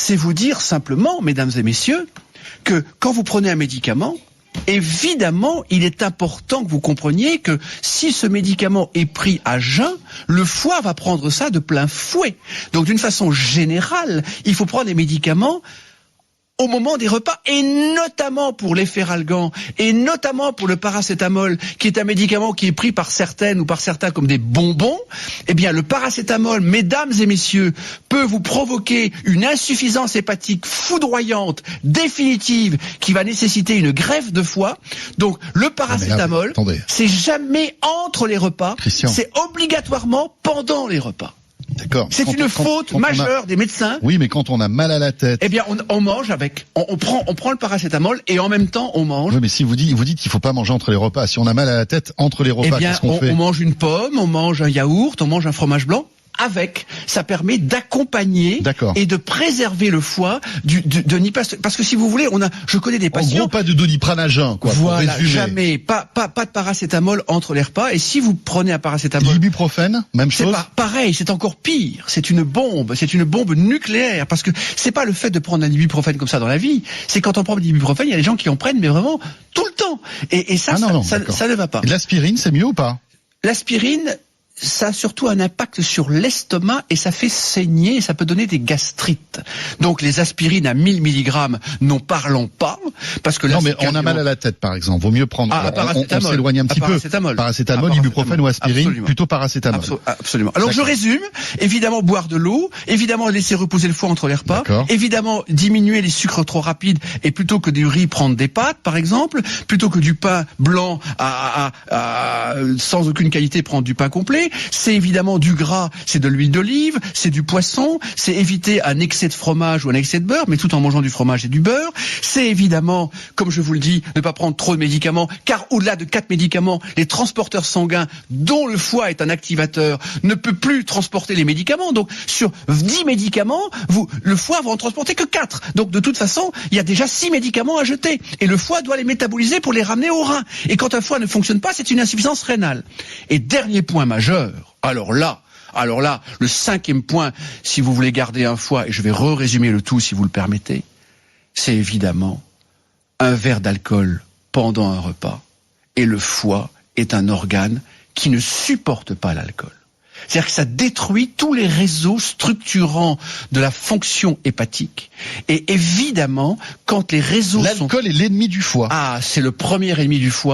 c'est vous dire simplement, mesdames et messieurs, que quand vous prenez un médicament, évidemment, il est important que vous compreniez que si ce médicament est pris à jeun, le foie va prendre ça de plein fouet. Donc, d'une façon générale, il faut prendre des médicaments au moment des repas, et notamment pour les feralgan, et notamment pour le paracétamol, qui est un médicament qui est pris par certaines ou par certains comme des bonbons. Eh bien, le paracétamol, mesdames et messieurs, peut vous provoquer une insuffisance hépatique foudroyante, définitive, qui va nécessiter une greffe de foie. Donc, le paracétamol, c'est jamais entre les repas, c'est obligatoirement pendant les repas. D'accord. C'est une faute majeure des médecins. Oui, mais quand on a mal à la tête. Eh bien, on mange avec. On prend le paracétamol et en même temps, on mange. Oui, mais si vous dites qu'il faut pas manger entre les repas. Si on a mal à la tête entre les repas, qu'est-ce qu'on fait ? On mange une pomme, on mange un yaourt, on mange un fromage blanc. Avec, ça permet d'accompagner et de préserver le foie parce que si vous voulez, je connais des patients. En gros, pas de Doliprane à jeun, quoi. Voilà, jamais, pas de paracétamol entre les repas. Et si vous prenez un paracétamol, l'ibuprofène, même chose. C'est pareil, c'est encore pire. C'est une bombe nucléaire. Parce que c'est pas le fait de prendre un ibuprofène comme ça dans la vie. C'est quand on prend de l'ibuprofène, il y a des gens qui en prennent, mais vraiment tout le temps. Et ça, ça ne va pas. Et l'aspirine, c'est mieux ou pas ? L'aspirine, ça a surtout un impact sur l'estomac et ça fait saigner et ça peut donner des gastrites. Donc les aspirines à 1000 mg, n'en parlons pas, parce que là, non, mais on a mal à la tête, par exemple. Vaut mieux prendre. On s'éloigne un petit peu. Paracétamol, ibuprofène ou aspirine, absolument. Plutôt paracétamol. Absolument. Alors je résume. Évidemment, boire de l'eau. Évidemment, laisser reposer le foie entre les repas. Évidemment, diminuer les sucres trop rapides et plutôt que du riz, prendre des pâtes, par exemple. Plutôt que du pain blanc sans aucune qualité, prendre du pain complet. C'est évidemment du gras, c'est de l'huile d'olive, c'est du poisson, c'est éviter un excès de fromage ou un excès de beurre, mais tout en mangeant du fromage et du beurre. C'est évidemment, comme je vous le dis, ne pas prendre trop de médicaments, car au-delà de 4 médicaments, les transporteurs sanguins, dont le foie est un activateur, ne peut plus transporter les médicaments. Donc, sur 10 médicaments, le foie va en transporter que 4. Donc, de toute façon, il y a déjà 6 médicaments à jeter. Et le foie doit les métaboliser pour les ramener au rein. Et quand un foie ne fonctionne pas, c'est une insuffisance rénale. Et dernier point majeur, alors là, le 5e point, si vous voulez garder un foie, et je vais résumer le tout si vous le permettez, c'est évidemment un verre d'alcool pendant un repas. Et le foie est un organe qui ne supporte pas l'alcool. C'est-à-dire que ça détruit tous les réseaux structurants de la fonction hépatique. Et évidemment, quand les réseaux L'alcool est l'ennemi du foie. c'est le premier ennemi du foie.